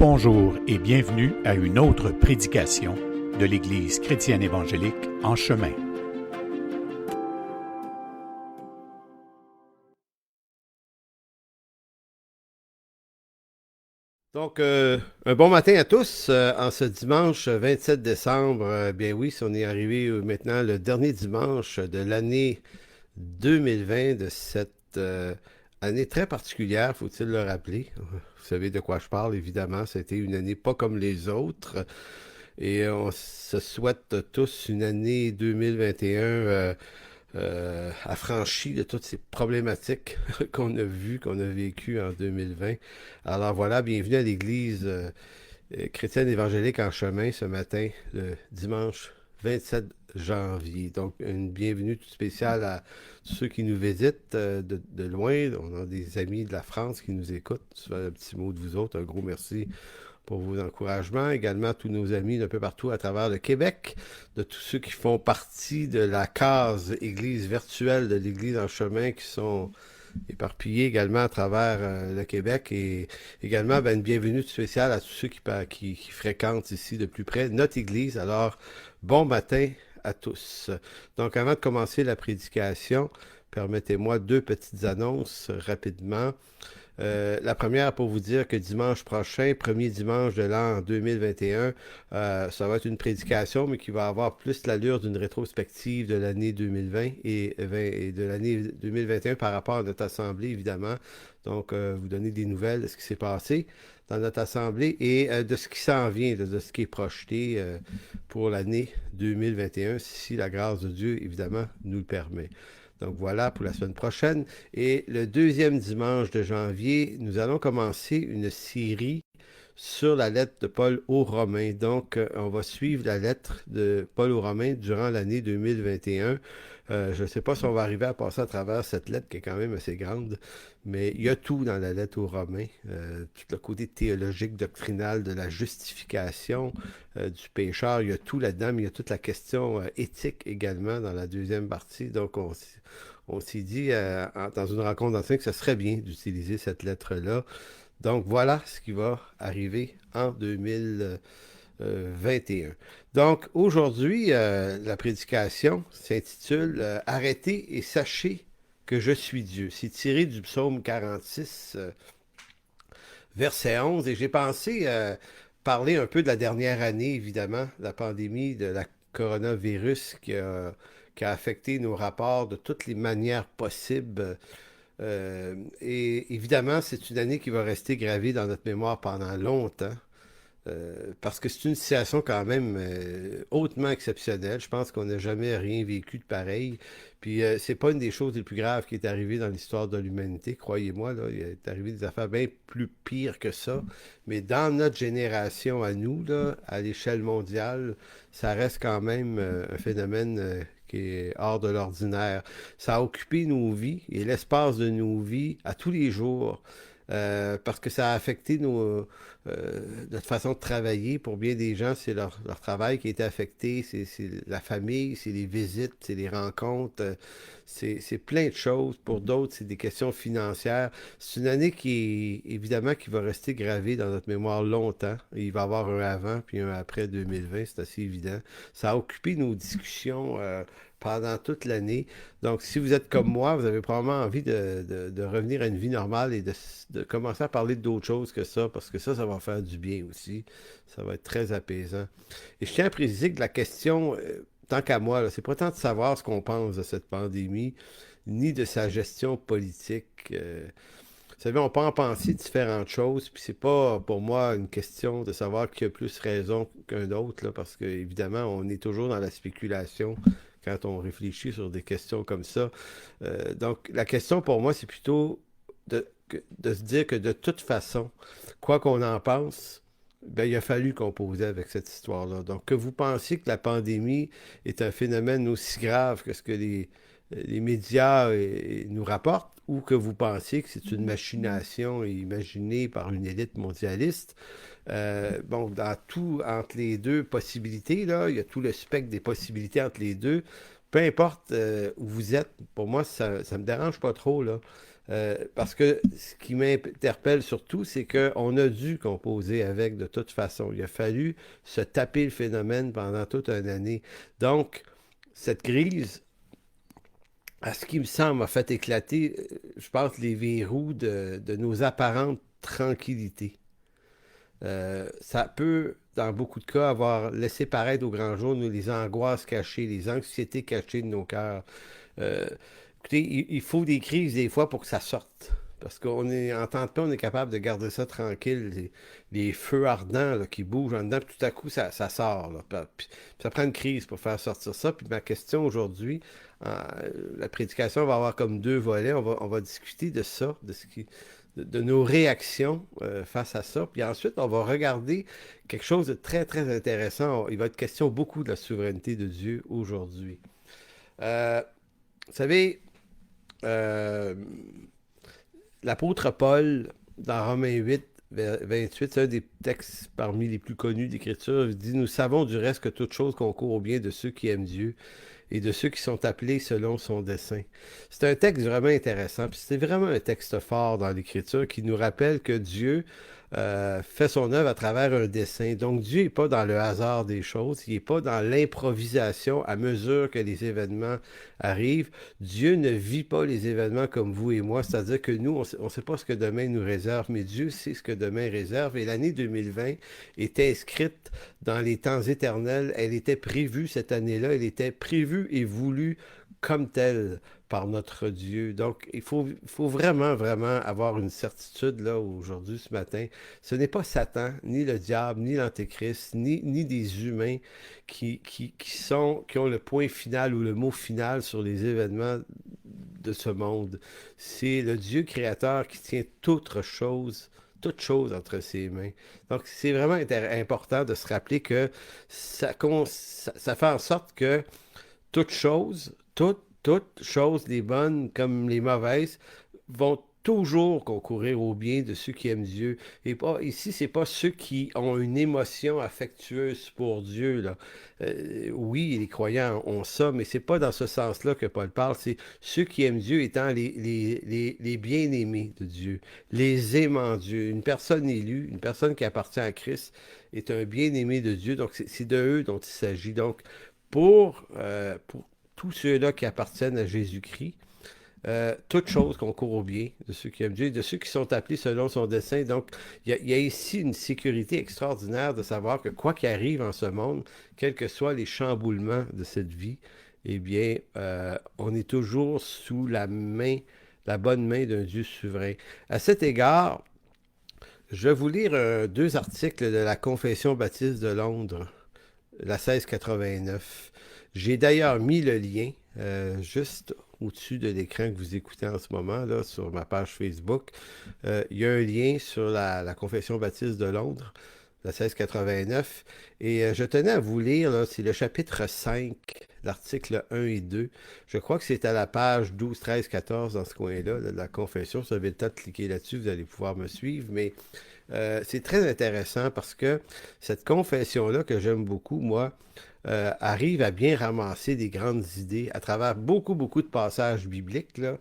Bonjour et bienvenue à une autre prédication de l'Église chrétienne évangélique En Chemin. Donc, un bon matin à tous en ce dimanche 27 décembre. Bien oui, on est arrivé maintenant le dernier dimanche de l'année 2020, de cette année très particulière, faut-il le rappeler. Vous savez de quoi je parle, évidemment. C'était une année pas comme les autres. Et on se souhaite tous une année 2021 affranchie de toutes ces problématiques qu'on a vues, qu'on a vécues en 2020. Alors voilà, bienvenue à l'Église chrétienne évangélique En Chemin ce matin, le dimanche 27 janvier. Donc, une bienvenue toute spéciale à tous ceux qui nous visitent de loin. On a des amis de la France qui nous écoutent. Un petit mot de vous autres, un gros merci pour vos encouragements. Également, tous nos amis d'un peu partout à travers le Québec, de tous ceux qui font partie de la case Église virtuelle de l'Église En Chemin, qui sont éparpillés également à travers le Québec. Et également, une bienvenue spéciale à tous ceux qui fréquentent ici de plus près notre Église. Alors, bon matin à tous. Donc, avant de commencer la prédication, permettez-moi deux petites annonces rapidement. La première pour vous dire que dimanche prochain, premier dimanche de l'an 2021, ça va être une prédication, mais qui va avoir plus l'allure d'une rétrospective de l'année 2020 et de l'année 2021 par rapport à notre assemblée, évidemment. Donc, vous donner des nouvelles de ce qui s'est passé dans notre assemblée et de ce qui s'en vient, de ce qui est projeté pour l'année 2021, si la grâce de Dieu, évidemment, nous le permet. Donc voilà pour la semaine prochaine. Et le deuxième dimanche de janvier, nous allons commencer une série sur la lettre de Paul aux Romains. Donc, on va suivre la lettre de Paul aux Romains durant l'année 2021. Je ne sais pas si on va arriver à passer à travers cette lettre qui est quand même assez grande, mais il y a tout dans la lettre aux Romains. Tout le côté théologique, doctrinal de la justification du pécheur, il y a tout là-dedans, mais il y a toute la question éthique également dans la deuxième partie. Donc, on s'est dit dans une rencontre d'enseignants que ce serait bien d'utiliser cette lettre-là. Donc, voilà ce qui va arriver en 2021. Donc, aujourd'hui, la prédication s'intitule Arrêtez et sachez que je suis Dieu. C'est tiré du psaume 46, verset 11. Et j'ai pensé parler un peu de la dernière année, évidemment, la pandémie de la coronavirus qui a affecté nos rapports de toutes les manières possibles. Et évidemment, c'est une année qui va rester gravée dans notre mémoire pendant longtemps. Parce que c'est une situation quand même hautement exceptionnelle. Je pense qu'on n'a jamais rien vécu de pareil. Puis c'est pas une des choses les plus graves qui est arrivée dans l'histoire de l'humanité, croyez-moi. Là, il est arrivé des affaires bien plus pires que ça. Mais dans notre génération à nous, là, à l'échelle mondiale, ça reste quand même un phénomène qui est hors de l'ordinaire. Ça a occupé nos vies et l'espace de nos vies à tous les jours. Parce que ça a affecté notre façon de travailler. Pour bien des gens, c'est leur travail qui a été affecté, c'est la famille, c'est les visites, c'est les rencontres, c'est plein de choses. Pour d'autres, c'est des questions financières. C'est une année qui est évidemment qui va rester gravée dans notre mémoire longtemps. Il va y avoir un avant puis un après 2020, c'est assez évident. Ça a occupé nos discussions pendant toute l'année. Donc, si vous êtes comme moi, vous avez probablement envie de revenir à une vie normale et de commencer à parler d'autres choses que ça, parce que ça va faire du bien aussi. Ça va être très apaisant. Et je tiens à préciser que la question, tant qu'à moi, là, c'est pas tant de savoir ce qu'on pense de cette pandémie, ni de sa gestion politique. Vous savez, on peut en penser différentes choses, puis c'est pas pour moi une question de savoir qui a plus raison qu'un autre, là, parce que évidemment, on est toujours dans la spéculation quand on réfléchit sur des questions comme ça. Donc, la question pour moi, c'est plutôt de se dire que de toute façon, quoi qu'on en pense, il a fallu composer avec cette histoire-là. Donc, que vous pensiez que la pandémie est un phénomène aussi grave que ce que les médias nous rapportent, ou que vous pensiez que c'est une machination imaginée par une élite mondialiste, bon, dans tout, entre les deux possibilités, là, il y a tout le spectre des possibilités entre les deux. Peu importe où vous êtes, pour moi, ça me dérange pas trop, là. Parce que ce qui m'interpelle surtout, c'est qu'on a dû composer avec de toute façon. Il a fallu se taper le phénomène pendant toute une année. Donc, cette crise, à ce qui me semble, a fait éclater, je pense, les verrous de nos apparentes tranquillités. Ça peut, dans beaucoup de cas, avoir laissé paraître au grand jour nous, les angoisses cachées, les anxiétés cachées de nos cœurs. Euh, Écoutez, il faut des crises des fois pour que ça sorte. Parce qu'on est, en temps de paix, on est capable de garder ça tranquille. Les feux ardents là, qui bougent en dedans, puis tout à coup, ça sort. Là. Puis ça prend une crise pour faire sortir ça. Puis ma question aujourd'hui, euh, la prédication va avoir comme deux volets. On va discuter de ça, de nos réactions face à ça. Puis ensuite, on va regarder quelque chose de très, très intéressant. Il va être question beaucoup de la souveraineté de Dieu aujourd'hui. Euh, Vous savez, euh, l'apôtre Paul, dans Romains 8, 28, c'est un des textes parmi les plus connus d'Écriture. Il dit, nous savons du reste que toute chose concourt au bien de ceux qui aiment Dieu et de ceux qui sont appelés selon son dessein. C'est un texte vraiment intéressant, puis c'est vraiment un texte fort dans l'Écriture qui nous rappelle que Dieu fait son œuvre à travers un dessein. Donc Dieu n'est pas dans le hasard des choses, il n'est pas dans l'improvisation à mesure que les événements arrivent. Dieu ne vit pas les événements comme vous et moi, c'est-à-dire que nous, on ne sait pas ce que demain nous réserve, mais Dieu sait ce que demain réserve. Et l'année 2020 est inscrite dans les temps éternels. Elle était prévue cette année-là, elle était prévue et voulue comme telle par notre Dieu. Donc, il faut vraiment, vraiment avoir une certitude là aujourd'hui, ce matin. Ce n'est pas Satan, ni le diable, ni l'Antéchrist, ni des humains qui ont le point final ou le mot final sur les événements de ce monde. C'est le Dieu créateur qui tient toute chose entre ses mains. Donc, c'est vraiment important de se rappeler que ça fait en sorte que toutes choses, les bonnes comme les mauvaises, vont toujours concourir au bien de ceux qui aiment Dieu. Et pas, ici, c'est pas ceux qui ont une émotion affectueuse pour Dieu, là. Oui, les croyants ont ça, mais c'est pas dans ce sens-là que Paul parle. C'est ceux qui aiment Dieu étant les bien-aimés de Dieu, les aimants Dieu. Une personne élue, une personne qui appartient à Christ est un bien-aimé de Dieu. Donc, c'est de eux dont il s'agit. Donc, pour tous ceux-là qui appartiennent à Jésus-Christ, toute chose concourt au bien de ceux qui aiment Dieu, de ceux qui sont appelés selon son dessein. Donc, il y a ici une sécurité extraordinaire de savoir que quoi qu'il arrive en ce monde, quels que soient les chamboulements de cette vie, eh bien, on est toujours sous la bonne main d'un Dieu souverain. À cet égard, je vais vous lire deux articles de la Confession baptiste de Londres, la 1689. J'ai d'ailleurs mis le lien juste au-dessus de l'écran que vous écoutez en ce moment, là, sur ma page Facebook. Il y a un lien sur la Confession baptiste de Londres, la 1689. Et je tenais à vous lire, là, c'est le chapitre 5, l'article 1 et 2. Je crois que c'est à la page 12, 13, 14 dans ce coin-là, de la Confession. Si vous avez le temps de cliquer là-dessus, vous allez pouvoir me suivre. Mais c'est très intéressant parce que cette confession-là, que j'aime beaucoup, moi, arrive à bien ramasser des grandes idées à travers beaucoup, beaucoup de passages bibliques, là,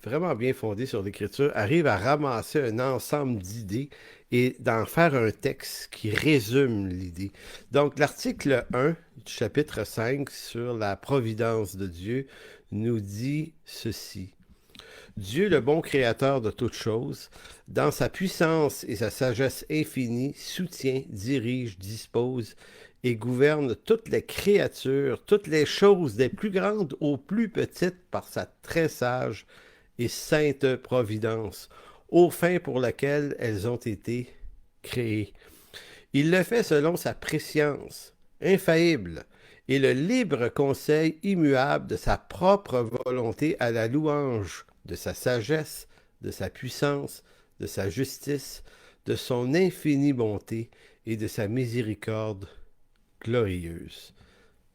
vraiment bien fondés sur l'Écriture, arrive à ramasser un ensemble d'idées et d'en faire un texte qui résume l'idée. Donc, l'article 1 du chapitre 5 sur la providence de Dieu nous dit ceci. Dieu, le bon créateur de toutes choses, dans sa puissance et sa sagesse infinie, soutient, dirige, dispose et gouverne toutes les créatures, toutes les choses, des plus grandes aux plus petites, par sa très sage et sainte providence, aux fins pour lesquelles elles ont été créées. Il le fait selon sa prescience infaillible et le libre conseil immuable de sa propre volonté à la louange de sa sagesse, de sa puissance, de sa justice, de son infinie bonté et de sa miséricorde glorieuse.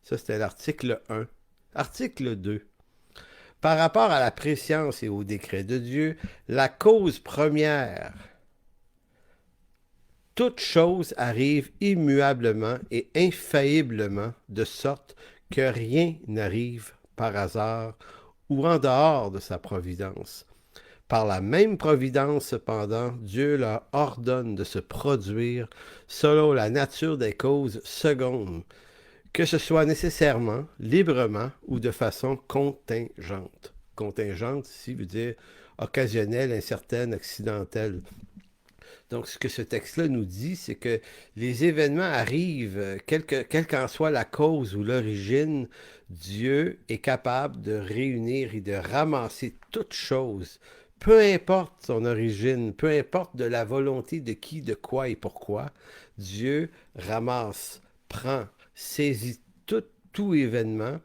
Ça, c'était l'article 1. Article 2. Par rapport à la prescience et au décret de Dieu, la cause première, toute chose arrive immuablement et infailliblement, de sorte que rien n'arrive par hasard ou en dehors de sa providence. Par la même providence, cependant, Dieu leur ordonne de se produire selon la nature des causes secondes, que ce soit nécessairement, librement ou de façon contingente. Contingente, ici, veut dire occasionnelle, incertaine, accidentelle. Donc, ce que ce texte-là nous dit, c'est que les événements arrivent, quelle qu'en soit la cause ou l'origine, Dieu est capable de réunir et de ramasser toutes choses, peu importe son origine, peu importe de la volonté de qui, de quoi et pourquoi. Dieu ramasse, prend, saisit tout événement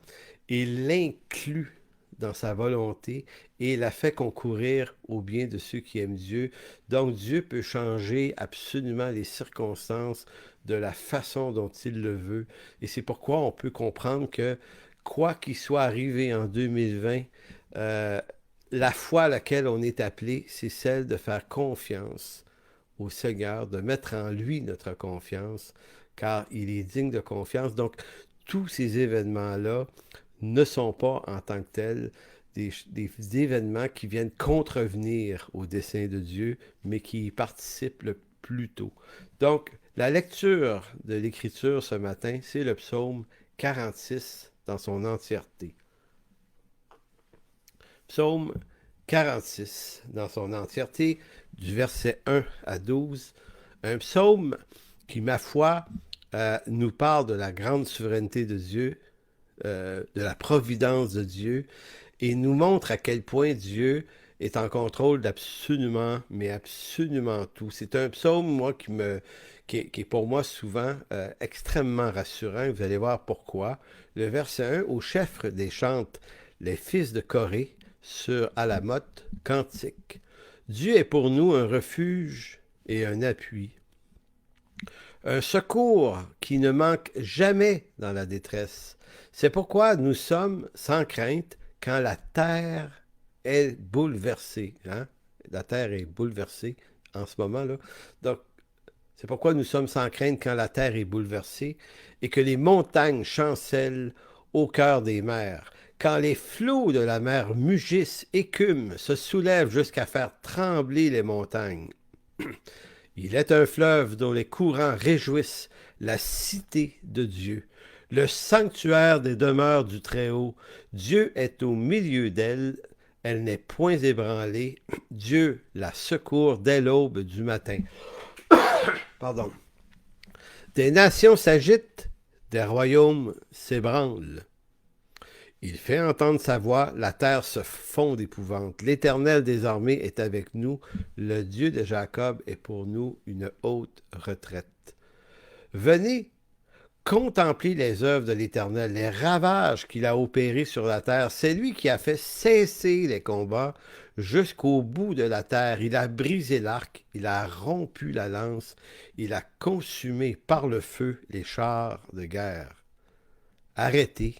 et l'inclut dans sa volonté et la fait concourir au bien de ceux qui aiment Dieu. Donc Dieu peut changer absolument les circonstances de la façon dont il le veut. Et c'est pourquoi on peut comprendre que quoi qu'il soit arrivé en 2020, la foi à laquelle on est appelé, c'est celle de faire confiance au Seigneur, de mettre en lui notre confiance, car il est digne de confiance. Donc, tous ces événements-là ne sont pas en tant que tels des événements qui viennent contrevenir au dessein de Dieu, mais qui y participent le plus tôt. Donc, la lecture de l'Écriture ce matin, c'est le psaume 46 dans son entièreté. Psaume 46 dans son entièreté, du verset 1 à 12. Un psaume qui, ma foi, nous parle de la grande souveraineté de Dieu, de la providence de Dieu, et nous montre à quel point Dieu est en contrôle d'absolument, mais absolument tout. C'est un psaume, moi, qui est pour moi souvent extrêmement rassurant. Vous allez voir pourquoi. Le verset 1, au chef des chantes, les fils de Corée, sur Alamoth, cantique. Dieu est pour nous un refuge et un appui, un secours qui ne manque jamais dans la détresse. C'est pourquoi nous sommes sans crainte quand la terre est bouleversée. Hein? La terre est bouleversée en ce moment-là. Donc, c'est pourquoi nous sommes sans crainte quand la terre est bouleversée et que les montagnes chancellent au cœur des mers. Quand les flots de la mer mugissent, écument, se soulèvent jusqu'à faire trembler les montagnes. Il est un fleuve dont les courants réjouissent la cité de Dieu, le sanctuaire des demeures du Très-Haut. Dieu est au milieu d'elle, elle n'est point ébranlée. Dieu la secourt dès l'aube du matin. Pardon. Des nations s'agitent, des royaumes s'ébranlent. Il fait entendre sa voix, la terre se fond d'épouvante. L'Éternel des armées est avec nous, le Dieu de Jacob est pour nous une haute retraite. Venez, contemplez les œuvres de l'Éternel, les ravages qu'il a opérés sur la terre. C'est lui qui a fait cesser les combats jusqu'au bout de la terre. Il a brisé l'arc, il a rompu la lance, il a consumé par le feu les chars de guerre. Arrêtez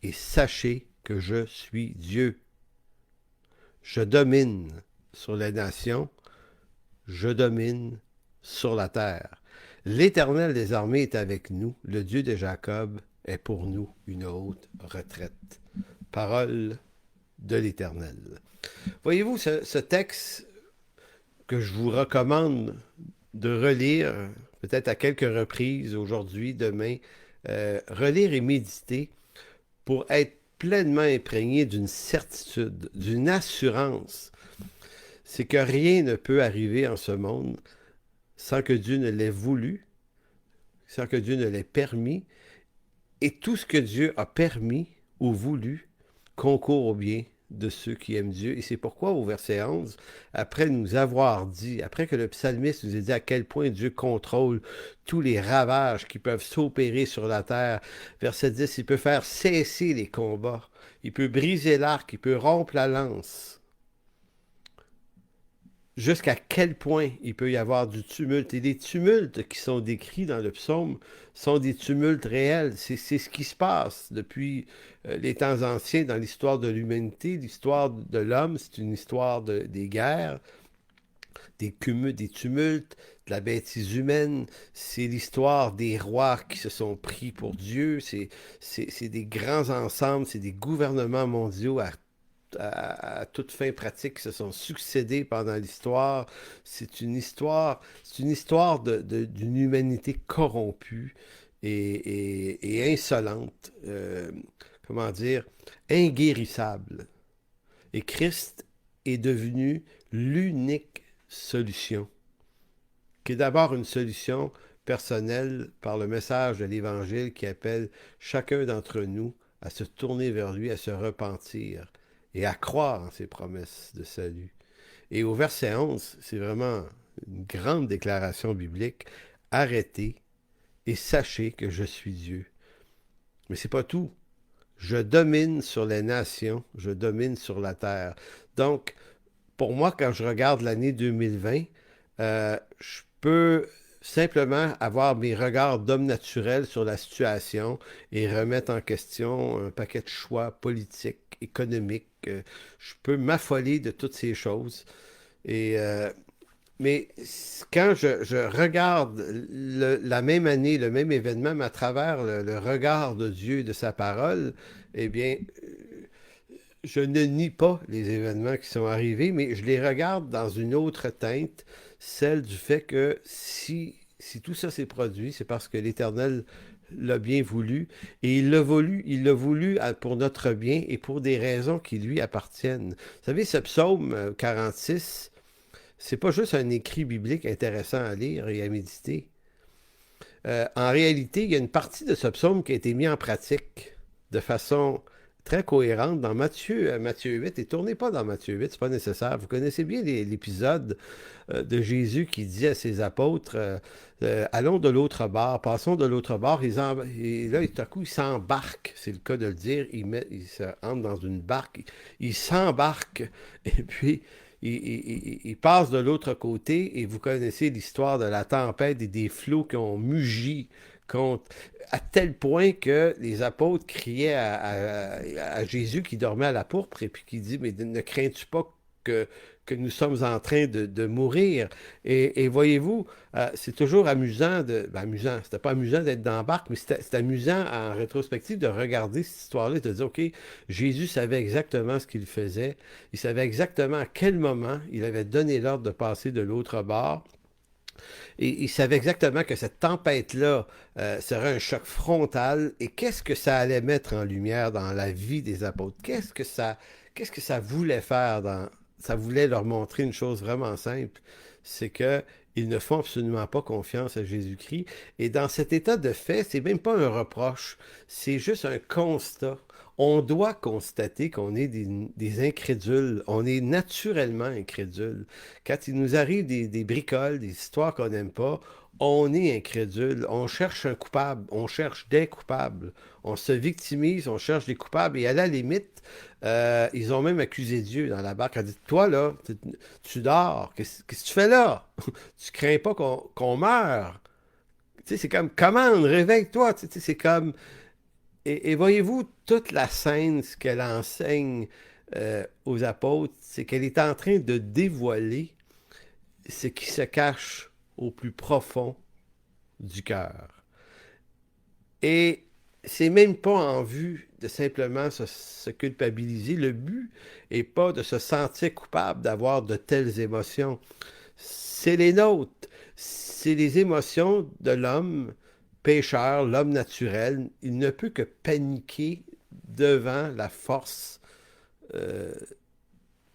et sachez que je suis Dieu. Je domine sur les nations, je domine sur la terre. L'Éternel des armées est avec nous, le Dieu de Jacob est pour nous une haute retraite. Parole de l'Éternel. Voyez-vous, ce texte que je vous recommande de relire, peut-être à quelques reprises aujourd'hui, demain, relire et méditer, pour être pleinement imprégné d'une certitude, d'une assurance, c'est que rien ne peut arriver en ce monde sans que Dieu ne l'ait voulu, sans que Dieu ne l'ait permis, et tout ce que Dieu a permis ou voulu concourt au bien de ceux qui aiment Dieu. Et c'est pourquoi au verset 11, après nous avoir dit, après que le psalmiste nous ait dit à quel point Dieu contrôle tous les ravages qui peuvent s'opérer sur la terre, verset 10, il peut faire cesser les combats, il peut briser l'arc, il peut rompre la lance. Jusqu'à quel point il peut y avoir du tumulte. Et les tumultes qui sont décrits dans le psaume sont des tumultes réels. C'est ce qui se passe depuis les temps anciens dans l'histoire de l'humanité. L'histoire de l'homme, c'est une histoire des guerres, des tumultes, de la bêtise humaine. C'est l'histoire des rois qui se sont pris pour Dieu. C'est des grands ensembles, c'est des gouvernements mondiaux à à toute fin pratique qui se sont succédés pendant l'histoire. C'est une histoire d'une humanité corrompue et insolente, comment dire, inguérissable. Et Christ est devenu l'unique solution, qui est d'abord une solution personnelle par le message de l'Évangile qui appelle chacun d'entre nous à se tourner vers lui, à se repentir et à croire en ses promesses de salut. Et au verset 11, c'est vraiment une grande déclaration biblique. Arrêtez et sachez que je suis Dieu. Mais c'est pas tout. Je domine sur les nations, je domine sur la terre. Donc, pour moi, quand je regarde l'année 2020, je peux simplement avoir mes regards d'homme naturel sur la situation et remettre en question un paquet de choix politiques, économiques. Je peux m'affoler de toutes ces choses. Et, mais quand je regarde la même année, le même événement, mais à travers le regard de Dieu et de sa parole, eh bien, je ne nie pas les événements qui sont arrivés, mais je les regarde dans une autre teinte, celle du fait que si tout ça s'est produit, c'est parce que l'Éternel l'a bien voulu, et il l'a voulu pour notre bien et pour des raisons qui lui appartiennent. Vous savez, ce psaume 46, c'est pas juste un écrit biblique intéressant à lire et à méditer. En réalité, il y a une partie de ce psaume qui a été mis en pratique de façon très cohérente dans Matthieu 8. Et tournez pas dans Matthieu 8, c'est pas nécessaire. Vous connaissez bien l'épisode de Jésus qui dit à ses apôtres, allons de l'autre bord, passons de l'autre bord. Et là, tout à coup, ils s'embarquent, c'est le cas de le dire, ils se entrent dans une barque, ils s'embarquent, et puis il passe de l'autre côté, et vous connaissez l'histoire de la tempête et des flots qui ont mugi contre, à tel point que les apôtres criaient à Jésus qui dormait à la pourpre et puis qui dit, mais ne crains-tu pas que nous sommes en train de mourir? Et voyez-vous, c'est toujours amusant amusant, c'était pas amusant d'être dans la barque, mais c'est amusant en rétrospective de regarder cette histoire-là et de dire, OK, Jésus savait exactement ce qu'il faisait, il savait exactement à quel moment il avait donné l'ordre de passer de l'autre bord. Et il savait exactement que cette tempête-là serait un choc frontal. Et qu'est-ce que ça allait mettre en lumière dans la vie des apôtres? Qu'est-ce que ça voulait faire ça voulait leur montrer une chose vraiment simple, c'est que ils ne font absolument pas confiance à Jésus-Christ. Et dans cet état de fait, c'est même pas un reproche, c'est juste un constat. On doit constater qu'on est des incrédules. On est naturellement incrédules. Quand il nous arrive des bricoles, des histoires qu'on n'aime pas, on est incrédule. On cherche un coupable. On cherche des coupables. On se victimise, on cherche des coupables. Et à la limite, ils ont même accusé Dieu dans la barque. Ils ont dit, toi, là, tu dors. Qu'est-ce que tu fais là? Tu crains pas qu'on meure. Tu sais, c'est comme, commande, réveille-toi. Tu sais, c'est comme... Et voyez-vous, toute la scène, ce qu'elle enseigne aux apôtres, c'est qu'elle est en train de dévoiler ce qui se cache au plus profond du cœur. Et c'est même pas en vue de simplement se culpabiliser. Le but n'est pas de se sentir coupable d'avoir de telles émotions. C'est les nôtres. C'est les émotions de l'homme pécheur, l'homme naturel. Il ne peut que paniquer devant la force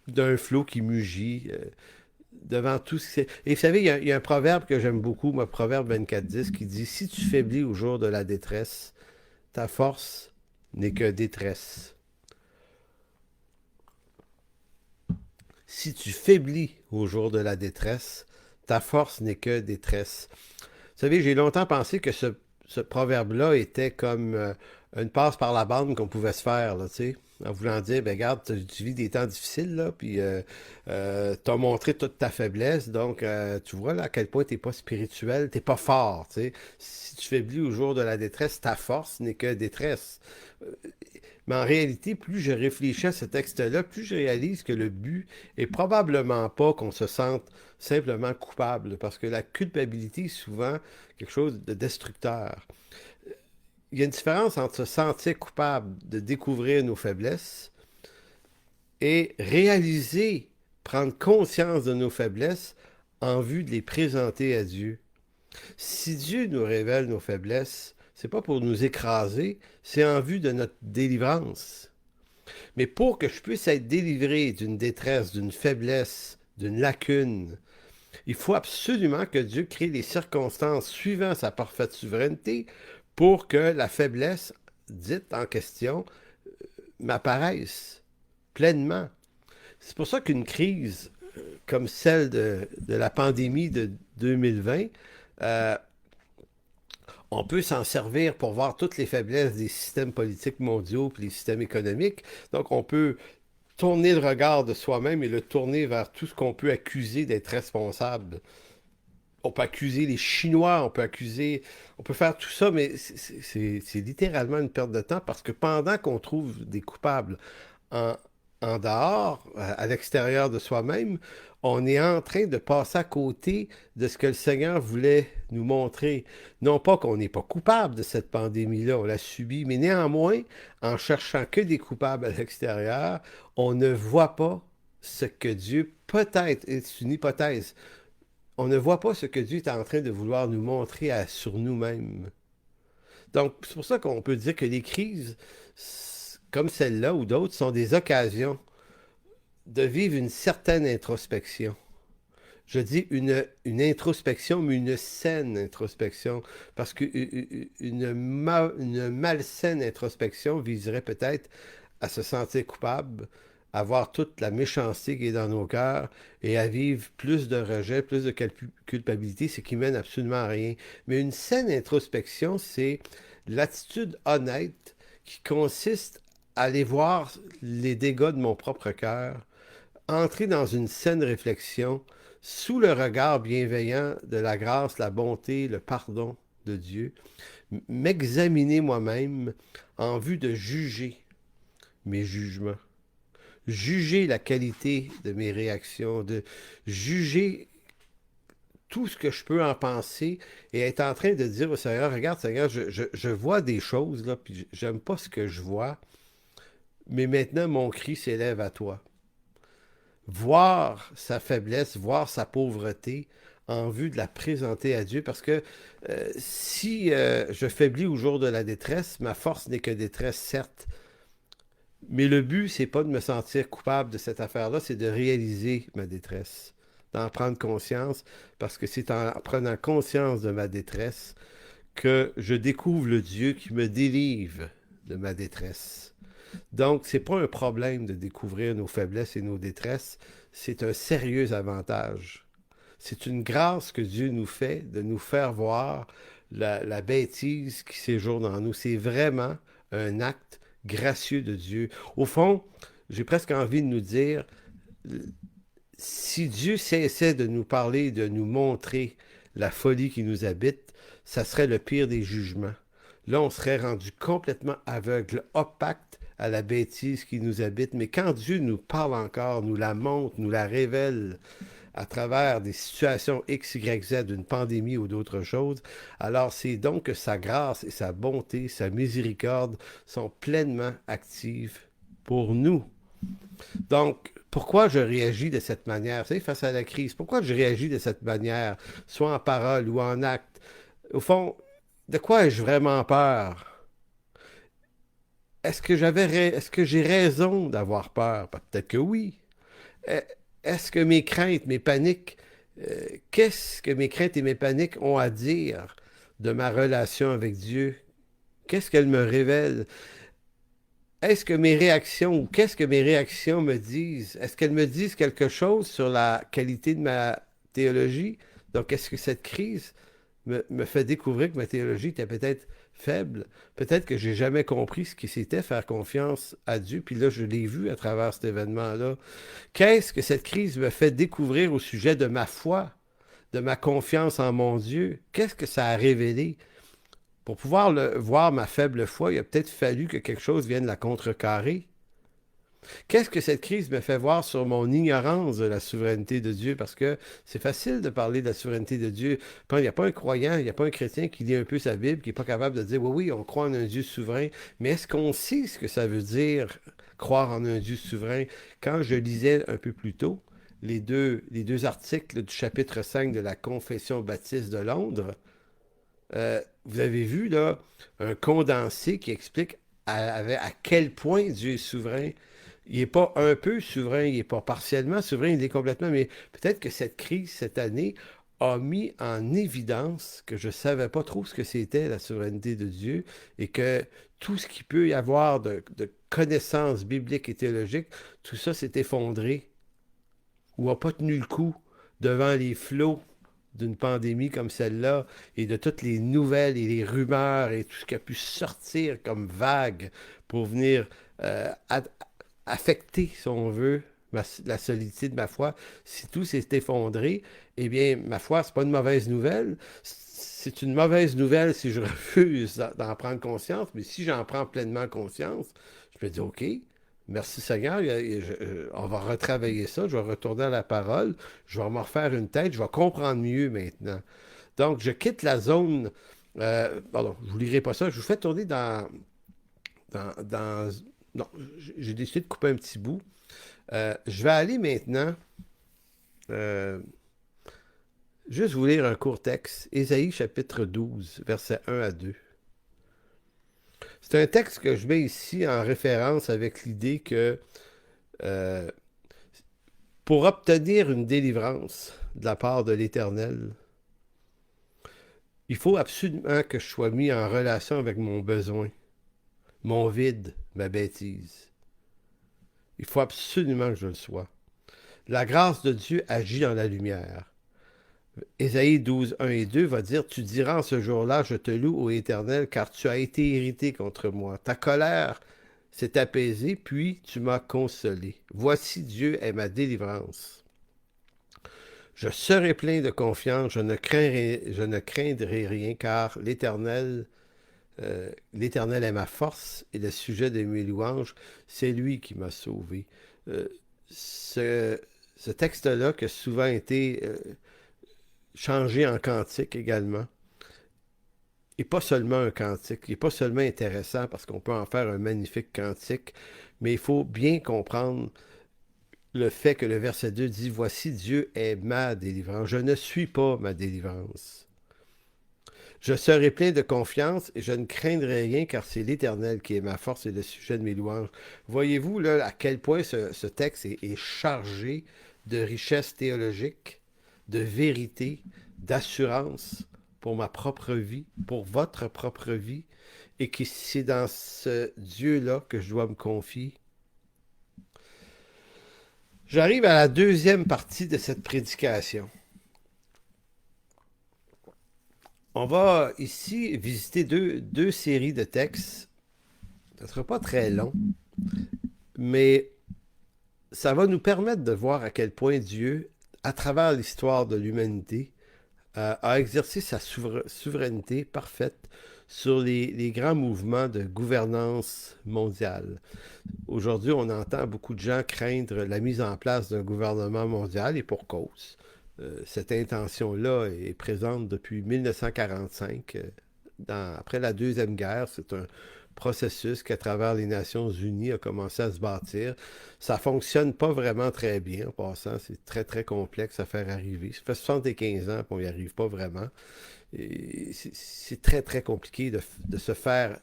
d'un flot qui mugit, devant tout ce qui c'est. Et vous savez, il y a un proverbe que j'aime beaucoup, moi, Proverbe 24:10, qui dit, si tu faiblis au jour de la détresse, ta force n'est que détresse. Si tu faiblis au jour de la détresse, ta force n'est que détresse. Vous savez, j'ai longtemps pensé que ce proverbe-là était comme une passe par la bande qu'on pouvait se faire, là, tu sais, en voulant dire, ben regarde, tu vis des temps difficiles, là, puis t'as montré toute ta faiblesse, donc tu vois là à quel point t'es pas spirituel, t'es pas fort, tu sais. Si tu faiblis au jour de la détresse, ta force n'est que détresse. Mais en réalité, plus je réfléchis à ce texte-là, plus je réalise que le but est probablement pas qu'on se sente simplement coupable, parce que la culpabilité est souvent quelque chose de destructeur. Il y a une différence entre se sentir coupable de découvrir nos faiblesses et réaliser, prendre conscience de nos faiblesses en vue de les présenter à Dieu. Si Dieu nous révèle nos faiblesses, c'est pas pour nous écraser, c'est en vue de notre délivrance. Mais pour que je puisse être délivré d'une détresse, d'une faiblesse, d'une lacune, il faut absolument que Dieu crée les circonstances suivant sa parfaite souveraineté pour que la faiblesse dite en question m'apparaisse pleinement. C'est pour ça qu'une crise comme celle de la pandémie de 2020, on peut s'en servir pour voir toutes les faiblesses des systèmes politiques mondiaux et les systèmes économiques. Donc, on peut tourner le regard de soi-même et le tourner vers tout ce qu'on peut accuser d'être responsable. On peut accuser les Chinois, on peut faire tout ça, mais c'est littéralement une perte de temps parce que pendant qu'on trouve des coupables en, en dehors, à l'extérieur de soi-même, on est en train de passer à côté de ce que le Seigneur voulait nous montrer. Non pas qu'on n'est pas coupable de cette pandémie-là, on l'a subie, mais néanmoins, en cherchant que des coupables à l'extérieur, on ne voit pas ce que Dieu, peut-être, et c'est une hypothèse, on ne voit pas ce que Dieu est en train de vouloir nous montrer sur nous-mêmes. Donc, c'est pour ça qu'on peut dire que les crises, comme celle-là ou d'autres, sont des occasions de vivre une certaine introspection. Je dis une introspection, mais une saine introspection, parce qu'une malsaine introspection viserait peut-être à se sentir coupable, à voir toute la méchanceté qui est dans nos cœurs et à vivre plus de rejet, plus de culpabilité, ce qui mène absolument à rien. Mais une saine introspection, c'est l'attitude honnête qui consiste à aller voir les dégâts de mon propre cœur, entrer dans une saine réflexion sous le regard bienveillant de la grâce, la bonté, le pardon de Dieu, m'examiner moi-même en vue de juger mes jugements, juger la qualité de mes réactions, de juger tout ce que je peux en penser et être en train de dire au Seigneur, regarde Seigneur, je vois des choses, là, puis j'aime pas ce que je vois, mais maintenant mon cri s'élève à toi. Voir sa faiblesse, voir sa pauvreté en vue de la présenter à Dieu, parce que si je faiblis au jour de la détresse, ma force n'est que détresse, certes, mais le but, c'est pas de me sentir coupable de cette affaire-là, c'est de réaliser ma détresse, d'en prendre conscience, parce que c'est en prenant conscience de ma détresse que je découvre le Dieu qui me délivre de ma détresse. Donc, c'est pas un problème de découvrir nos faiblesses et nos détresses, c'est un sérieux avantage. C'est une grâce que Dieu nous fait de nous faire voir la bêtise qui séjourne en nous. C'est vraiment un acte gracieux de Dieu. Au fond, j'ai presque envie de nous dire, si Dieu cessait de nous parler, de nous montrer la folie qui nous habite, ça serait le pire des jugements. Là, on serait rendu complètement aveugle, opaque à la bêtise qui nous habite. Mais quand Dieu nous parle encore, nous la montre, nous la révèle à travers des situations X, Y, Z, d'une pandémie ou d'autres choses, alors c'est donc que sa grâce et sa bonté, sa miséricorde sont pleinement actives pour nous. Donc, pourquoi je réagis de cette manière, tu sais, face à la crise? Pourquoi je réagis de cette manière, soit en parole ou en acte? Au fond, de quoi ai-je vraiment peur? Est-ce que j'ai raison d'avoir peur? Peut-être que oui. Est-ce que mes craintes, mes paniques, qu'est-ce que mes craintes et mes paniques ont à dire de ma relation avec Dieu? Qu'est-ce qu'elles me révèlent? Est-ce que mes réactions ou qu'est-ce que mes réactions me disent? Est-ce qu'elles me disent quelque chose sur la qualité de ma théologie? Donc, est-ce que cette crise me fait découvrir que ma théologie était peut-être faible? Peut-être que j'ai jamais compris ce qui c'était faire confiance à Dieu, puis là, je l'ai vu à travers cet événement-là. Qu'est-ce que cette crise me fait découvrir au sujet de ma foi, de ma confiance en mon Dieu? Qu'est-ce que ça a révélé? Pour pouvoir voir ma faible foi, il a peut-être fallu que quelque chose vienne la contrecarrer. Qu'est-ce que cette crise me fait voir sur mon ignorance de la souveraineté de Dieu? Parce que c'est facile de parler de la souveraineté de Dieu. Il n'y a pas un croyant, il n'y a pas un chrétien qui lit un peu sa Bible, qui n'est pas capable de dire, oui, oui, on croit en un Dieu souverain, mais est-ce qu'on sait ce que ça veut dire croire en un Dieu souverain. Quand je lisais un peu plus tôt les deux articles du chapitre 5 de la Confession baptiste de Londres, vous avez vu là un condensé qui explique à quel point Dieu est souverain. Il n'est pas un peu souverain, il n'est pas partiellement souverain, il est complètement, mais peut-être que cette crise, cette année, a mis en évidence que je ne savais pas trop ce que c'était la souveraineté de Dieu et que tout ce qu'il peut y avoir de connaissances bibliques et théologiques, tout ça s'est effondré ou n'a pas tenu le coup devant les flots d'une pandémie comme celle-là et de toutes les nouvelles et les rumeurs et tout ce qui a pu sortir comme vague pour venir affecter, si on veut, la solidité de ma foi. Si tout s'est effondré, eh bien, ma foi, c'est pas une mauvaise nouvelle. C'est une mauvaise nouvelle si je refuse d'en prendre conscience, mais si j'en prends pleinement conscience, je me dis, OK, merci Seigneur, on va retravailler ça, je vais retourner à la parole, je vais me refaire une tête, je vais comprendre mieux maintenant. Donc, je quitte la zone, pardon, je ne vous lirai pas ça, je vous fais tourner dans non, j'ai décidé de couper un petit bout. Je vais aller maintenant, euh, juste vous lire un court texte, Ésaïe chapitre 12, versets 1 à 2. C'est un texte que je mets ici en référence avec l'idée que euh, pour obtenir une délivrance de la part de l'Éternel, il faut absolument que je sois mis en relation avec mon besoin, mon vide, ma bêtise. Il faut absolument que je le sois. La grâce de Dieu agit dans la lumière. Ésaïe 12, 1 et 2 va dire, « Tu diras en ce jour-là, je te loue, ô Éternel, car tu as été irrité contre moi. Ta colère s'est apaisée, puis tu m'as consolé. Voici Dieu est ma délivrance. Je serai plein de confiance, je ne craindrai rien, car l'Éternel est ma force et le sujet de mes louanges, c'est lui qui m'a sauvé. Ce texte-là, qui a souvent été changé en cantique également, et pas seulement un cantique, il n'est pas seulement intéressant parce qu'on peut en faire un magnifique cantique, mais il faut bien comprendre le fait que le verset 2 dit « Voici Dieu est ma délivrance, je ne suis pas ma délivrance. Je serai plein de confiance et je ne craindrai rien car c'est l'Éternel qui est ma force et le sujet de mes louanges. » Voyez-vous là à quel point ce texte est chargé de richesse théologique, de vérité, d'assurance pour ma propre vie, pour votre propre vie, et que c'est dans ce Dieu-là que je dois me confier. J'arrive à la deuxième partie de cette prédication. On va ici visiter deux séries de textes. Ce ne sera pas très long, mais ça va nous permettre de voir à quel point Dieu, à travers l'histoire de l'humanité, a exercé sa souveraineté parfaite sur les grands mouvements de gouvernance mondiale. Aujourd'hui, on entend beaucoup de gens craindre la mise en place d'un gouvernement mondial, et pour cause. Cette intention-là est présente depuis 1945, après la Deuxième Guerre. C'est un processus qui, à travers les Nations Unies, a commencé à se bâtir. Ça ne fonctionne pas vraiment très bien, en passant. C'est très, très complexe à faire arriver. Ça fait 75 ans qu'on n'y arrive pas vraiment. C'est très, très compliqué de se faire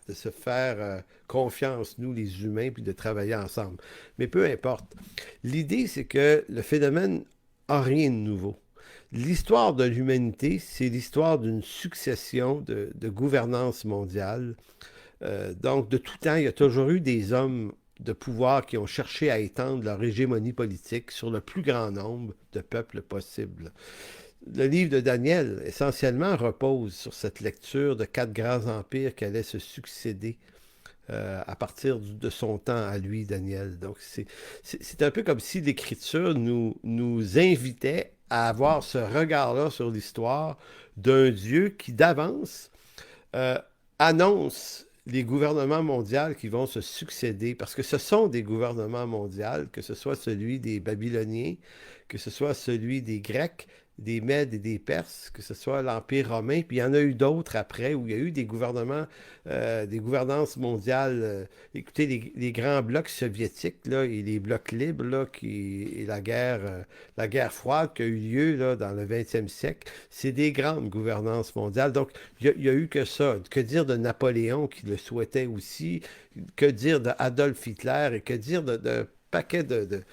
confiance, nous, les humains, puis de travailler ensemble. Mais peu importe. L'idée, c'est que le phénomène n'a rien de nouveau. L'histoire de l'humanité, c'est l'histoire d'une succession de gouvernances mondiales. Donc, de tout temps, il y a toujours eu des hommes de pouvoir qui ont cherché à étendre leur hégémonie politique sur le plus grand nombre de peuples possible. Le livre de Daniel, essentiellement, repose sur cette lecture de 4 grands empires qui allaient se succéder à partir de son temps à lui, Daniel. Donc, c'est un peu comme si l'Écriture nous invitait à avoir ce regard-là sur l'histoire d'un Dieu qui, d'avance, annonce les gouvernements mondiaux qui vont se succéder, parce que ce sont des gouvernements mondiaux, que ce soit celui des Babyloniens, que ce soit celui des Grecs, des Mèdes et des Perses, que ce soit l'Empire romain, puis il y en a eu d'autres après, où il y a eu des gouvernements, des gouvernances mondiales. Écoutez, les grands blocs soviétiques, là, et les blocs libres, là, et la guerre froide qui a eu lieu là, dans le 20e siècle, c'est des grandes gouvernances mondiales. Donc, il y a eu que ça. Que dire de Napoléon qui le souhaitait aussi? Que dire d'Adolf Hitler? Et que dire de paquet de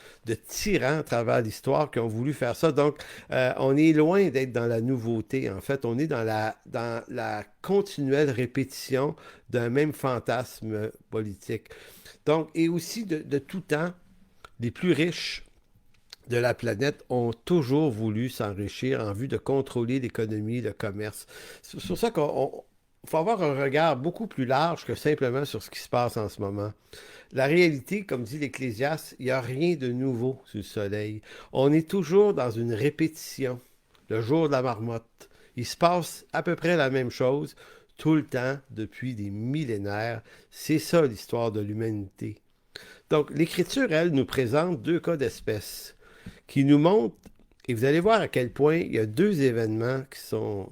tyrans à travers l'histoire qui ont voulu faire ça. Donc, on est loin d'être dans la nouveauté. En fait, on est dans la continuelle répétition d'un même fantasme politique. Donc, et aussi de tout temps, les plus riches de la planète ont toujours voulu s'enrichir en vue de contrôler l'économie, le commerce. C'est sur ça qu'on faut avoir un regard beaucoup plus large que simplement sur ce qui se passe en ce moment. La réalité, comme dit l'Ecclésiaste, il n'y a rien de nouveau sous le soleil. On est toujours dans une répétition. Le jour de la marmotte. Il se passe à peu près la même chose tout le temps depuis des millénaires. C'est ça l'histoire de l'humanité. Donc, l'Écriture, elle, nous présente deux cas d'espèce qui nous montrent, et vous allez voir à quel point il y a deux événements qui sont,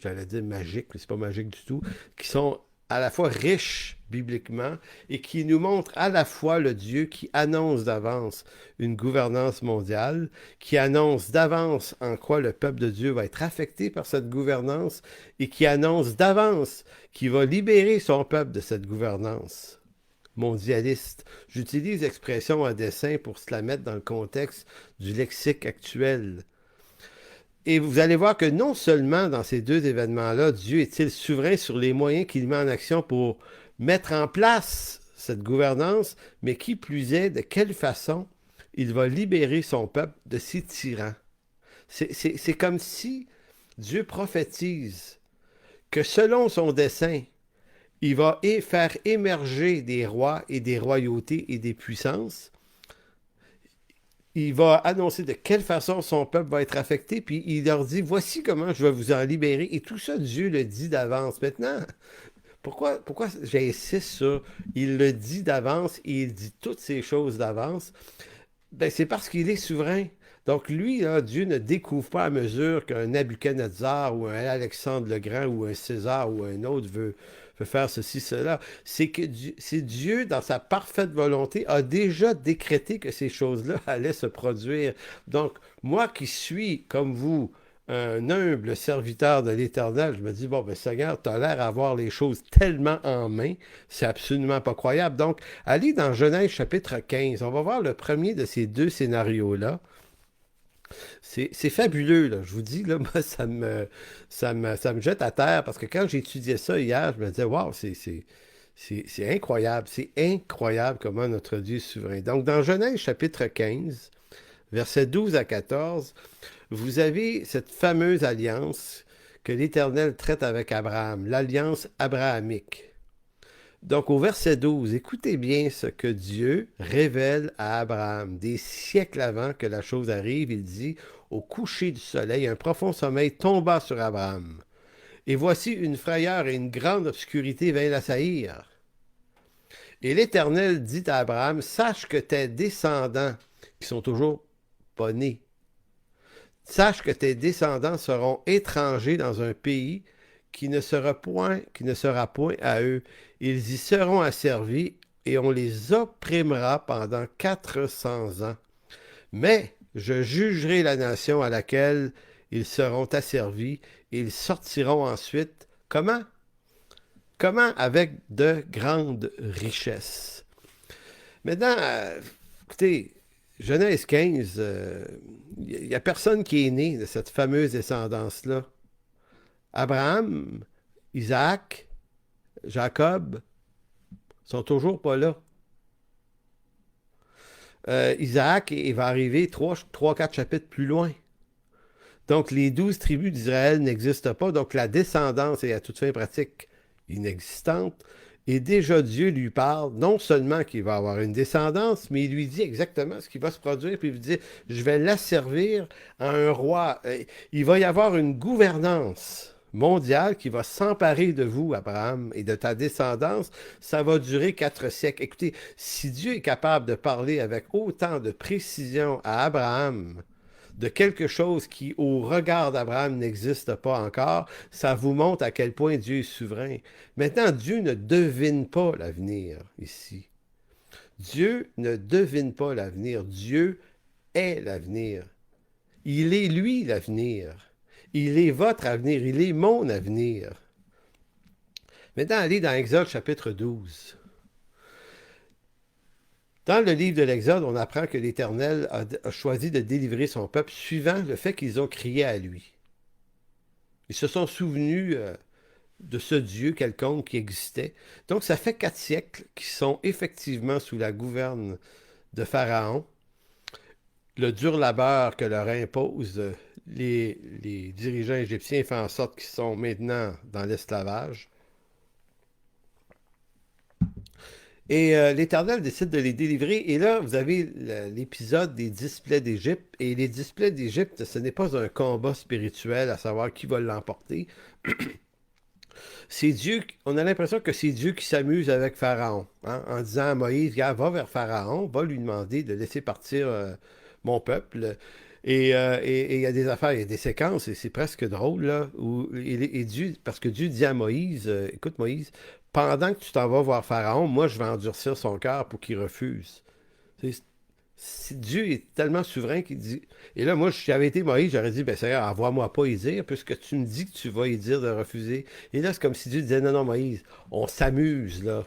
j'allais dire magiques, mais c'est pas magique du tout, qui sont à la fois riches bibliquement et qui nous montrent à la fois le Dieu qui annonce d'avance une gouvernance mondiale, qui annonce d'avance en quoi le peuple de Dieu va être affecté par cette gouvernance et qui annonce d'avance qu'il va libérer son peuple de cette gouvernance mondialiste. J'utilise l'expression à dessein pour se la mettre dans le contexte du lexique actuel. Et vous allez voir que non seulement dans ces deux événements-là, Dieu est-il souverain sur les moyens qu'il met en action pour mettre en place cette gouvernance, mais qui plus est, de quelle façon il va libérer son peuple de ses tyrans. C'est comme si Dieu prophétise que selon son dessein, il va faire émerger des rois et des royautés et des puissances. Il va annoncer de quelle façon son peuple va être affecté, puis il leur dit, voici comment je vais vous en libérer. Et tout ça, Dieu le dit d'avance. Maintenant, pourquoi j'insiste sur, il le dit d'avance et il dit toutes ces choses d'avance? Ben, c'est parce qu'il est souverain. Donc lui, là, Dieu ne découvre pas à mesure qu'un Nabuchodonosor ou un Alexandre le Grand ou un César ou un autre veut faire ceci, cela. C'est Dieu, dans sa parfaite volonté, a déjà décrété que ces choses-là allaient se produire. Donc, moi qui suis, comme vous, un humble serviteur de l'Éternel, je me dis, bon, ben Seigneur, tu as l'air d'avoir les choses tellement en main, c'est absolument pas croyable. Donc, allez dans Genèse chapitre 15, on va voir le premier de ces deux scénarios-là. C'est fabuleux, là. Je vous dis, là, moi, ça me jette à terre parce que quand j'étudiais ça hier, je me disais, waouh, c'est incroyable. C'est incroyable comment notre Dieu est souverain. Donc, dans Genèse chapitre 15, versets 12 à 14, vous avez cette fameuse alliance que l'Éternel traite avec Abraham, l'alliance abrahamique. Donc, au verset 12, écoutez bien ce que Dieu révèle à Abraham. Des siècles avant que la chose arrive, il dit, au coucher du soleil, un profond sommeil tomba sur Abraham. Et voici une frayeur et une grande obscurité vint l'assaillir. Et l'Éternel dit à Abraham, sache que tes descendants, qui sont toujours pas nés, sache que tes descendants seront étrangers dans un pays qui ne sera point à eux. Ils y seront asservis et on les opprimera pendant 400 ans. Mais je jugerai la nation à laquelle ils seront asservis et ils sortiront ensuite. Comment? Comment? Avec de grandes richesses. Maintenant, écoutez, Genèse 15, il n'y a personne qui est né de cette fameuse descendance-là. Abraham, Isaac, Jacob sont toujours pas là. Isaac, il va arriver 3-4 chapitres plus loin. Donc, les 12 tribus d'Israël n'existent pas. Donc, la descendance est à toute fin pratique inexistante. Et déjà, Dieu lui parle, non seulement qu'il va avoir une descendance, mais il lui dit exactement ce qui va se produire. Puis il lui dit, je vais l'asservir à un roi. Il va y avoir une gouvernance mondiale qui va s'emparer de vous, Abraham, et de ta descendance. Ça va durer 4 siècles. Écoutez, si Dieu est capable de parler avec autant de précision à Abraham de quelque chose qui, au regard d'Abraham, n'existe pas encore, ça vous montre à quel point Dieu est souverain. Maintenant, Dieu ne devine pas l'avenir ici. Dieu ne devine pas l'avenir. Dieu est l'avenir. Il est lui l'avenir. Il est votre avenir. Il est mon avenir. Maintenant, allez dans Exode chapitre 12. Dans le livre de l'Exode, on apprend que l'Éternel a choisi de délivrer son peuple suivant le fait qu'ils ont crié à lui. Ils se sont souvenus de ce Dieu quelconque qui existait. Donc, ça fait 4 siècles qu'ils sont effectivement sous la gouverne de Pharaon. Le dur labeur que leur imposent les dirigeants égyptiens fait en sorte qu'ils sont maintenant dans l'esclavage. Et l'Éternel décide de les délivrer. Et là, vous avez l'épisode des 10 plaies d'Égypte. Et les 10 plaies d'Égypte, ce n'est pas un combat spirituel à savoir qui va l'emporter. C'est Dieu, on a l'impression que c'est Dieu qui s'amuse avec Pharaon, hein, en disant à Moïse, gars, va vers Pharaon, va lui demander de laisser partir mon peuple. Et il y a des affaires, il y a des séquences, et c'est presque drôle, là, Dieu, parce que Dieu dit à Moïse, écoute Moïse, pendant que tu t'en vas voir Pharaon, moi je vais endurcir son cœur pour qu'il refuse. Dieu est tellement souverain qu'il dit... Et là, moi, si j'avais été Moïse, j'aurais dit, ben Seigneur, envoie-moi pas y dire, puisque tu me dis que tu vas y dire de refuser. Et là, c'est comme si Dieu disait, non, non, Moïse, on s'amuse, là.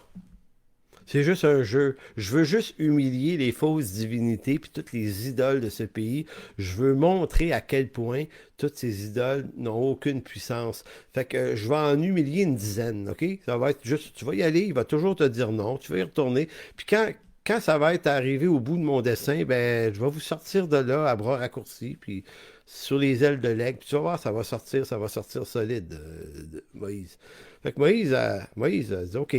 C'est juste un jeu. Je veux juste humilier les fausses divinités puis toutes les idoles de ce pays. Je veux montrer à quel point toutes ces idoles n'ont aucune puissance. Fait que je vais en humilier une dizaine, OK? Ça va être juste, tu vas y aller, il va toujours te dire non, tu vas y retourner. Puis quand ça va être arrivé au bout de mon dessin, ben, je vais vous sortir de là à bras raccourcis, puis sur les ailes de l'aigle. Puis tu vas voir, ça va sortir solide, Moïse. Fait que Moïse a dit, OK,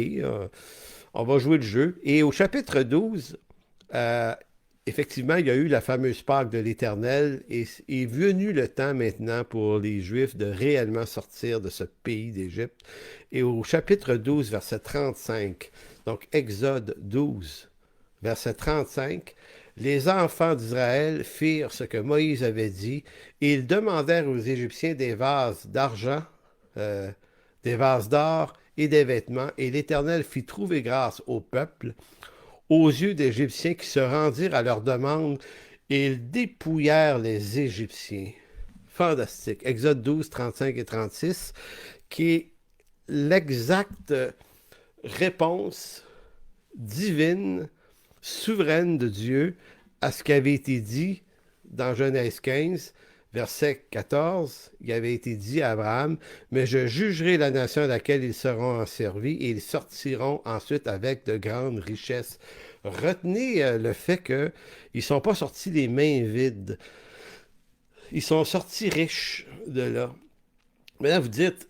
on va jouer le jeu. Et au chapitre 12, effectivement, il y a eu la fameuse Pâque de l'Éternel et est venu le temps maintenant pour les Juifs de réellement sortir de ce pays d'Égypte. Et au chapitre 12, verset 35, donc Exode 12, verset 35, les enfants d'Israël firent ce que Moïse avait dit et ils demandèrent aux Égyptiens des vases d'argent, des vases d'or et des vêtements, et l'Éternel fit trouver grâce au peuple, aux yeux des Égyptiens qui se rendirent à leur demande, et ils dépouillèrent les Égyptiens. Fantastique. Exode 12, 35 et 36, qui est l'exacte réponse divine, souveraine de Dieu à ce qui avait été dit dans Genèse 15, verset 14, il avait été dit à Abraham, « Mais je jugerai la nation à laquelle ils seront asservis et ils sortiront ensuite avec de grandes richesses. » Retenez le fait qu'ils ne sont pas sortis les mains vides. Ils sont sortis riches de là. Maintenant, vous dites,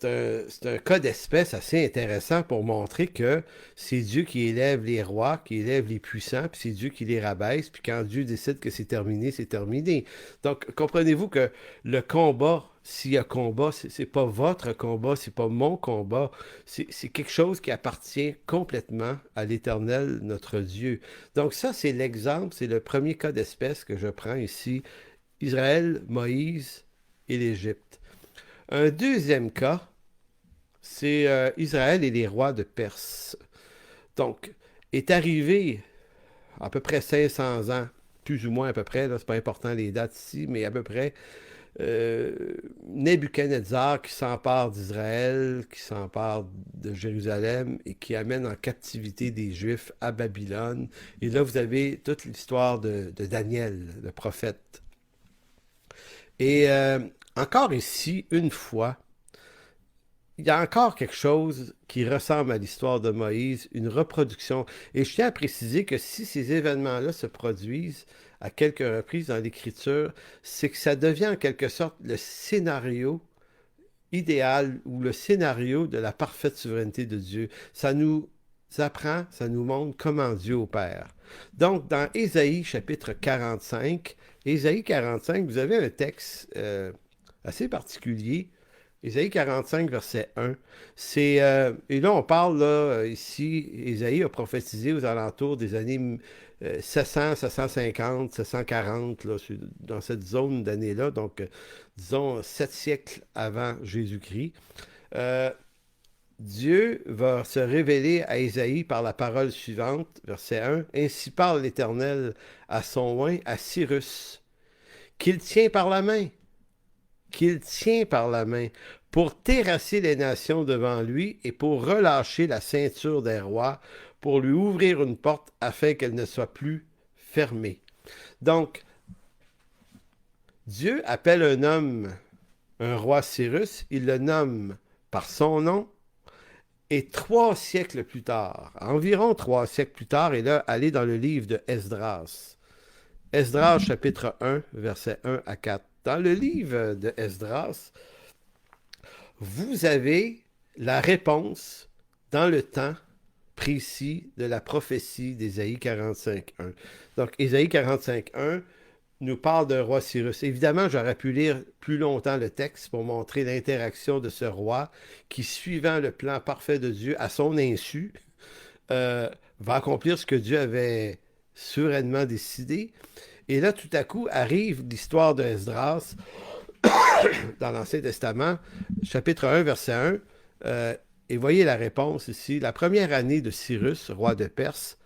c'est un cas d'espèce assez intéressant pour montrer que c'est Dieu qui élève les rois, qui élève les puissants, puis c'est Dieu qui les rabaisse, puis quand Dieu décide que c'est terminé, c'est terminé. Donc, comprenez-vous que le combat, s'il y a combat, c'est pas votre combat, c'est pas mon combat, c'est quelque chose qui appartient complètement à l'Éternel, notre Dieu. Donc ça, c'est l'exemple, c'est le premier cas d'espèce que je prends ici, Israël, Moïse et l'Égypte. Un deuxième cas, c'est Israël et les rois de Perse. Donc, est arrivé à peu près 500 ans, plus ou moins à peu près, là, c'est pas important les dates ici, mais à peu près, Nebuchadnezzar qui s'empare d'Israël, qui s'empare de Jérusalem et qui amène en captivité des Juifs à Babylone. Et là, vous avez toute l'histoire de Daniel, le prophète. Et encore ici, une fois, il y a encore quelque chose qui ressemble à l'histoire de Moïse, une reproduction. Et je tiens à préciser que si ces événements-là se produisent à quelques reprises dans l'Écriture, c'est que ça devient en quelque sorte le scénario idéal ou le scénario de la parfaite souveraineté de Dieu. Ça nous apprend, ça nous montre comment Dieu opère. Donc, dans Ésaïe chapitre 45, Ésaïe 45, vous avez un texte assez particulier. Ésaïe 45, verset 1. Et là, on parle, là, ici, Ésaïe a prophétisé aux alentours des années 700, 750, 740, là, dans cette zone d'années-là, donc disons 7 siècles avant Jésus-Christ. Dieu va se révéler à Ésaïe par la parole suivante, verset 1. Ainsi parle l'Éternel à son oint, à Cyrus, qu'il tient par la main, qu'il tient par la main, pour terrasser les nations devant lui et pour relâcher la ceinture des rois, pour lui ouvrir une porte afin qu'elle ne soit plus fermée. Donc, Dieu appelle un homme, un roi Cyrus, il le nomme par son nom, et 3 siècles plus tard, environ 3 siècles plus tard, et là, allez dans le livre de Esdras. Esdras, chapitre 1, versets 1 à 4. Dans le livre de Esdras, vous avez la réponse dans le temps précis de la prophétie d'Ésaïe 45.1. Donc, Ésaïe 45.1 nous parle d'un roi Cyrus. Évidemment, j'aurais pu lire plus longtemps le texte pour montrer l'interaction de ce roi qui, suivant le plan parfait de Dieu à son insu, va accomplir ce que Dieu avait sereinement décidé. Et là, tout à coup, arrive l'histoire de Esdras dans l'Ancien Testament, chapitre 1, verset 1. Et voyez la réponse ici. La première année de Cyrus, roi de Perse,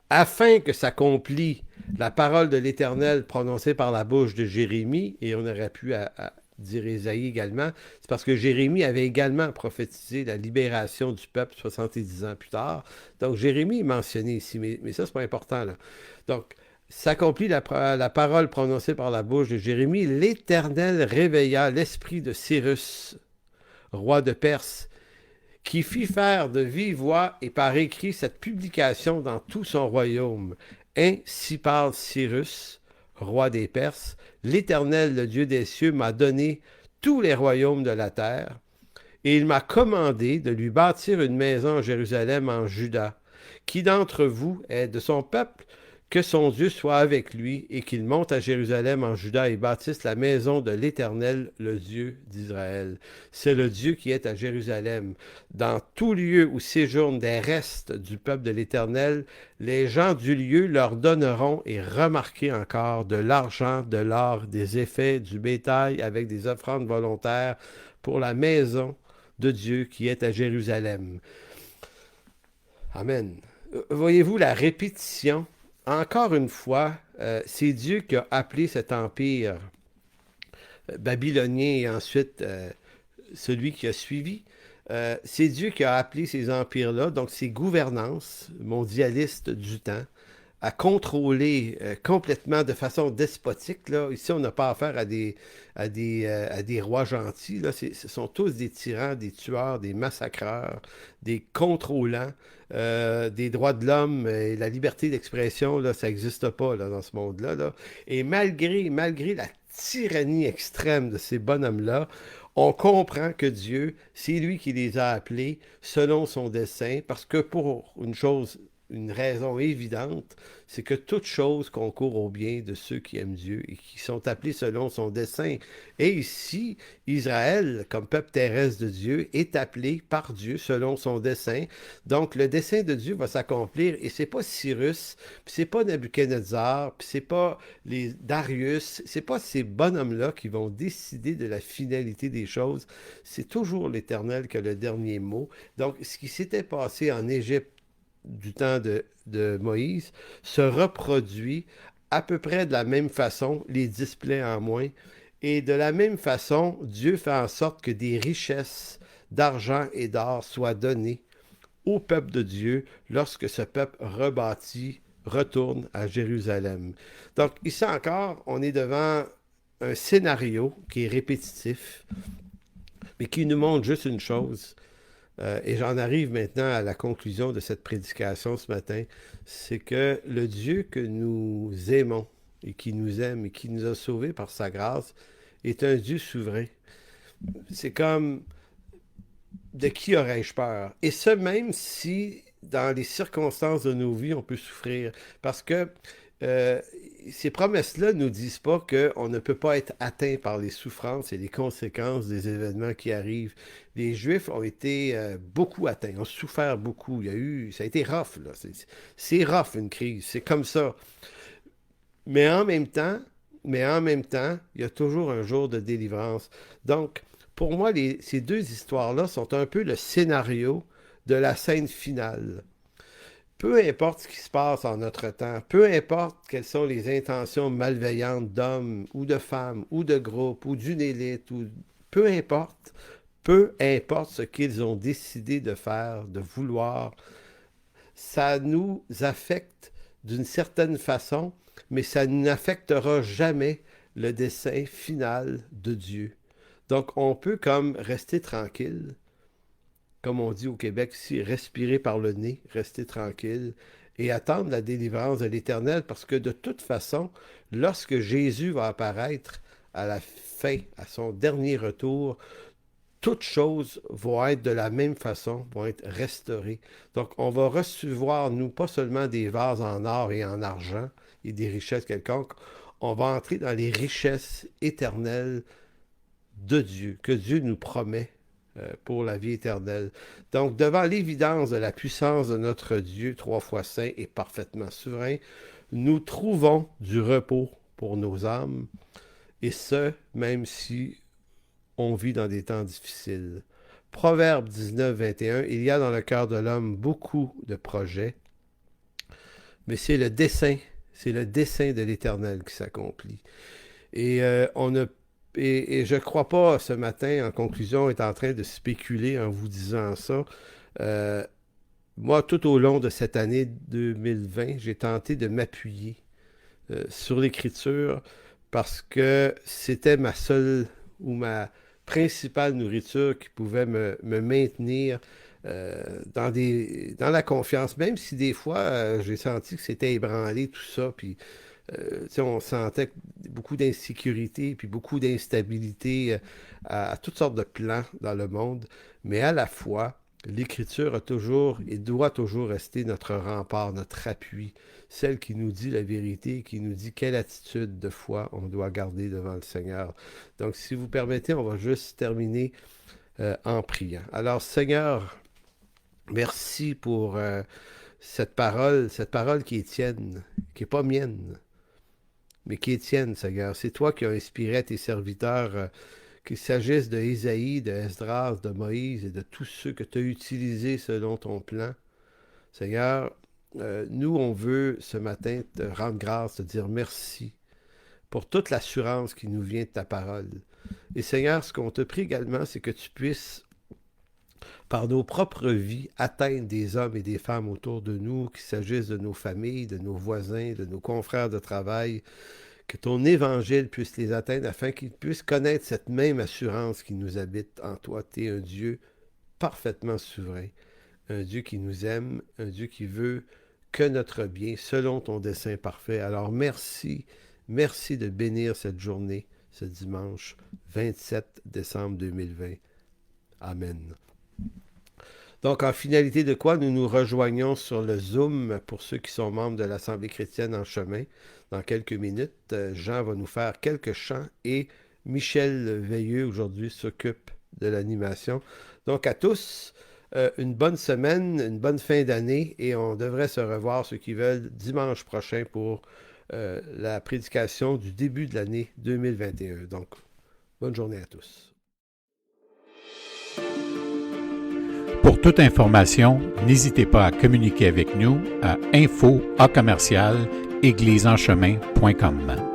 afin que s'accomplit la parole de l'Éternel prononcée par la bouche de Jérémie, et on aurait pu dire Ésaïe également, c'est parce que Jérémie avait également prophétisé la libération du peuple 70 ans plus tard. Donc Jérémie est mentionné ici, mais ça, c'est pas important, là. Donc, s'accomplit la parole prononcée par la bouche de Jérémie, l'Éternel réveilla l'esprit de Cyrus, roi de Perse, qui fit faire de vive voix et par écrit cette publication dans tout son royaume. Ainsi parle Cyrus, roi des Perses, l'Éternel, le Dieu des cieux, m'a donné tous les royaumes de la terre, et il m'a commandé de lui bâtir une maison à Jérusalem en Juda. Qui d'entre vous est de son peuple? Que son Dieu soit avec lui et qu'il monte à Jérusalem en Juda et bâtisse la maison de l'Éternel, le Dieu d'Israël. C'est le Dieu qui est à Jérusalem. Dans tout lieu où séjournent des restes du peuple de l'Éternel, les gens du lieu leur donneront, et remarquez encore, de l'argent, de l'or, des effets, du bétail avec des offrandes volontaires pour la maison de Dieu qui est à Jérusalem. Amen. Voyez-vous la répétition? Encore une fois, c'est Dieu qui a appelé cet empire babylonien et ensuite celui qui a suivi. C'est Dieu qui a appelé ces empires-là, donc ces gouvernances mondialistes du temps, à contrôler complètement de façon despotique. Là. Ici, on n'a pas affaire à des rois gentils. Là. Ce sont tous des tyrans, des tueurs, des massacreurs, des contrôlants. Des droits de l'homme et la liberté d'expression, là, ça n'existe pas là, dans ce monde-là. Là. Et malgré la tyrannie extrême de ces bonhommes-là, on comprend que Dieu, c'est lui qui les a appelés selon son dessein, parce que pour une raison évidente, c'est que toute chose concourt au bien de ceux qui aiment Dieu et qui sont appelés selon son dessein. Et ici, Israël, comme peuple terrestre de Dieu, est appelé par Dieu selon son dessein. Donc, le dessein de Dieu va s'accomplir, et c'est pas Cyrus, puis c'est pas Nabuchodonosor, puis c'est pas les Darius, c'est pas ces bonhommes-là qui vont décider de la finalité des choses. C'est toujours l'Éternel qui a le dernier mot. Donc, ce qui s'était passé en Égypte du temps de Moïse se reproduit à peu près de la même façon, les 10 plaies en moins. Et de la même façon, Dieu fait en sorte que des richesses d'argent et d'or soient données au peuple de Dieu lorsque ce peuple rebâti retourne à Jérusalem. Donc ici encore, on est devant un scénario qui est répétitif, mais qui nous montre juste une chose. Et j'en arrive maintenant à la conclusion de cette prédication ce matin, c'est que le Dieu que nous aimons et qui nous aime et qui nous a sauvés par sa grâce est un Dieu souverain. C'est comme, de qui aurais-je peur? Et ce, même si dans les circonstances de nos vies, on peut souffrir. Parce que ces promesses-là ne nous disent pas qu'on ne peut pas être atteint par les souffrances et les conséquences des événements qui arrivent. Les Juifs ont été beaucoup atteints, ont souffert beaucoup. Ça a été rough, là. C'est rough, une crise. C'est comme ça. Mais en même temps, il y a toujours un jour de délivrance. Donc, pour moi, ces deux histoires-là sont un peu le scénario de la scène finale. Peu importe ce qui se passe en notre temps, peu importe quelles sont les intentions malveillantes d'hommes ou de femmes ou de groupes ou d'une élite, peu importe ce qu'ils ont décidé de faire, de vouloir, ça nous affecte d'une certaine façon, mais ça n'affectera jamais le dessein final de Dieu. Donc on peut comme rester tranquille, comme on dit au Québec ici, respirer par le nez, rester tranquille et attendre la délivrance de l'Éternel, parce que de toute façon, lorsque Jésus va apparaître à la fin, à son dernier retour, toutes choses vont être de la même façon, vont être restaurées. Donc, on va recevoir, nous, pas seulement des vases en or et en argent et des richesses quelconques, on va entrer dans les richesses éternelles de Dieu, que Dieu nous promet pour la vie éternelle. Donc, devant l'évidence de la puissance de notre Dieu, 3 fois saint et parfaitement souverain, nous trouvons du repos pour nos âmes, et ce, même si on vit dans des temps difficiles. Proverbe 19, 21, il y a dans le cœur de l'homme beaucoup de projets, mais c'est le dessein de l'Éternel qui s'accomplit. Et je ne crois pas, ce matin, en conclusion, être en train de spéculer en vous disant ça. Moi, tout au long de cette année 2020, j'ai tenté de m'appuyer sur l'Écriture parce que c'était ma seule ou ma principale nourriture qui pouvait me maintenir dans la confiance, même si des fois, j'ai senti que c'était ébranlé tout ça, puis on sentait beaucoup d'insécurité puis beaucoup d'instabilité à toutes sortes de plans dans le monde, mais à la fois, l'Écriture a toujours et doit toujours rester notre rempart, notre appui, celle qui nous dit la vérité, qui nous dit quelle attitude de foi on doit garder devant le Seigneur. Donc, si vous permettez, on va juste terminer en priant. Alors, Seigneur, merci pour cette parole qui est tienne, qui n'est pas mienne, mais qui est tienne, Seigneur. C'est toi qui as inspiré tes serviteurs, qu'il s'agisse de Ésaïe, de Esdras, de Moïse et de tous ceux que tu as utilisés selon ton plan. Seigneur, nous, on veut ce matin te rendre grâce, te dire merci pour toute l'assurance qui nous vient de ta parole. Et Seigneur, ce qu'on te prie également, c'est que tu puisses, par nos propres vies, atteindre des hommes et des femmes autour de nous, qu'il s'agisse de nos familles, de nos voisins, de nos confrères de travail, que ton évangile puisse les atteindre afin qu'ils puissent connaître cette même assurance qui nous habite en toi. Tu es un Dieu parfaitement souverain, un Dieu qui nous aime, un Dieu qui veut que notre bien, selon ton dessein parfait. Alors merci de bénir cette journée, ce dimanche 27 décembre 2020. Amen. Donc, en finalité de quoi, nous nous rejoignons sur le Zoom pour ceux qui sont membres de l'Assemblée chrétienne en chemin. Dans quelques minutes, Jean va nous faire quelques chants et Michel Veilleux, aujourd'hui, s'occupe de l'animation. Donc, à tous, une bonne semaine, une bonne fin d'année et on devrait se revoir, ceux qui veulent, dimanche prochain pour la prédication du début de l'année 2021. Donc, bonne journée à tous. Pour toute information, n'hésitez pas à communiquer avec nous à info@église-en-chemin.com.